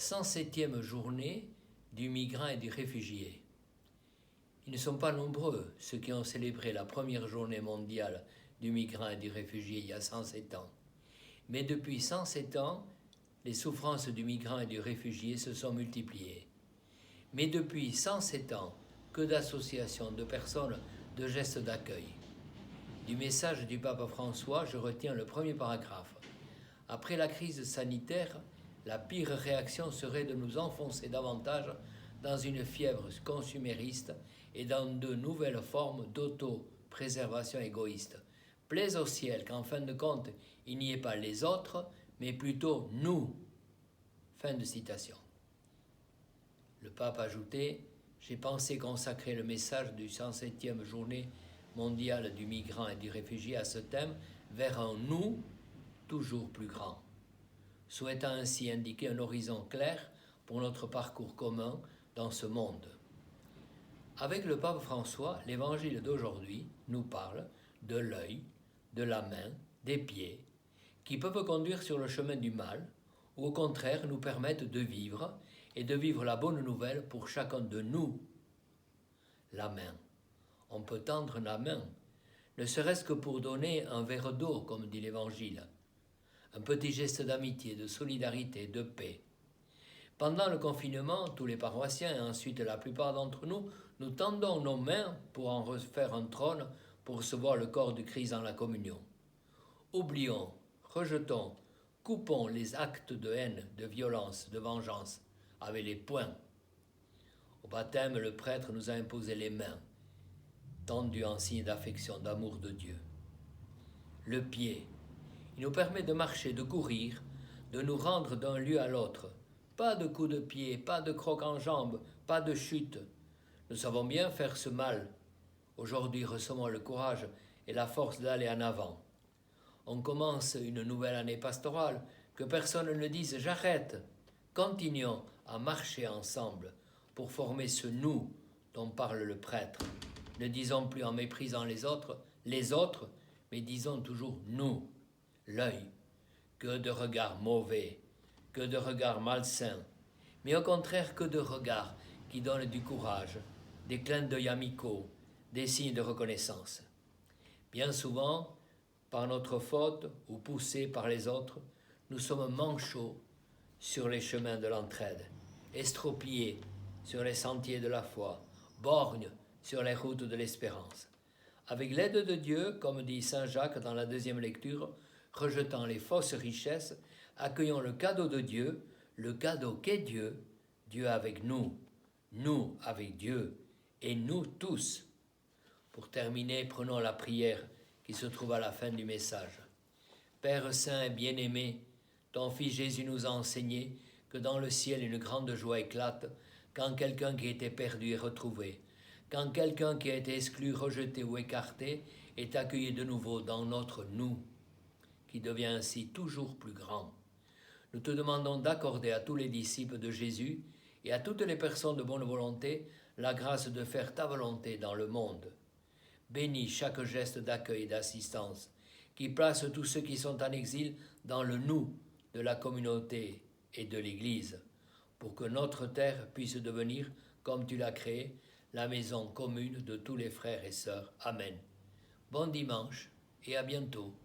107e journée du migrant et du réfugié. Ils ne sont pas nombreux ceux qui ont célébré la première journée mondiale du migrant et du réfugié il y a 107 ans. Mais depuis 107 ans, les souffrances du migrant et du réfugié se sont multipliées. Mais depuis 107 ans, que d'associations, de personnes, de gestes d'accueil. Du message du pape François, je retiens le premier paragraphe. Après la crise sanitaire, la pire réaction serait de nous enfoncer davantage dans une fièvre consumériste et dans de nouvelles formes d'auto-préservation égoïste. Plaise au ciel qu'en fin de compte, il n'y ait pas les autres, mais plutôt nous. Fin de citation. Le pape ajoutait « J'ai pensé consacrer le message du 107e journée mondiale du migrant et du réfugié à ce thème vers un nous toujours plus grand, souhaitant ainsi indiquer un horizon clair pour notre parcours commun dans ce monde. » Avec le pape François, l'évangile d'aujourd'hui nous parle de l'œil, de la main, des pieds, qui peuvent conduire sur le chemin du mal, ou au contraire nous permettent de vivre, et de vivre la bonne nouvelle pour chacun de nous. La main. On peut tendre la main, ne serait-ce que pour donner un verre d'eau, comme dit l'Évangile. Un petit geste d'amitié, de solidarité, de paix. Pendant le confinement, tous les paroissiens et ensuite la plupart d'entre nous, nous tendons nos mains pour en refaire un trône pour recevoir le corps du Christ dans la communion. Oublions, rejetons, coupons les actes de haine, de violence, de vengeance avec les poings. Au baptême, le prêtre nous a imposé les mains, tendues en signe d'affection, d'amour de Dieu. Le pied, il nous permet de marcher, de courir, de nous rendre d'un lieu à l'autre. Pas de coups de pied, pas de crocs en jambes, pas de chute. Nous savons bien faire ce mal. Aujourd'hui, recevons le courage et la force d'aller en avant. On commence une nouvelle année pastorale, que personne ne dise « j'arrête ». Continuons à marcher ensemble pour former ce « nous » dont parle le prêtre. Ne disons plus en méprisant les autres, mais disons toujours « nous ». L'œil, que de regards mauvais, que de regards malsains, mais au contraire que de regards qui donnent du courage, des clins d'œil amicaux, des signes de reconnaissance. Bien souvent, par notre faute ou poussés par les autres, nous sommes manchots sur les chemins de l'entraide, estropiés sur les sentiers de la foi, borgnes sur les routes de l'espérance. Avec l'aide de Dieu, comme dit saint Jacques dans la deuxième lecture, rejetant les fausses richesses, accueillons le cadeau de Dieu, le cadeau qu'est Dieu, Dieu avec nous avec Dieu, et nous tous. Pour terminer, prenons la prière qui se trouve à la fin du message. Père saint et bien-aimé, ton Fils Jésus nous a enseigné que dans le ciel une grande joie éclate quand quelqu'un qui était perdu est retrouvé, quand quelqu'un qui a été exclu, rejeté ou écarté est accueilli de nouveau dans notre nous, qui devient ainsi toujours plus grand. Nous te demandons d'accorder à tous les disciples de Jésus et à toutes les personnes de bonne volonté la grâce de faire ta volonté dans le monde. Bénis chaque geste d'accueil et d'assistance, qui place tous ceux qui sont en exil dans le nous de la communauté et de l'Église, pour que notre terre puisse devenir, comme tu l'as créée, la maison commune de tous les frères et sœurs. Amen. Bon dimanche et à bientôt.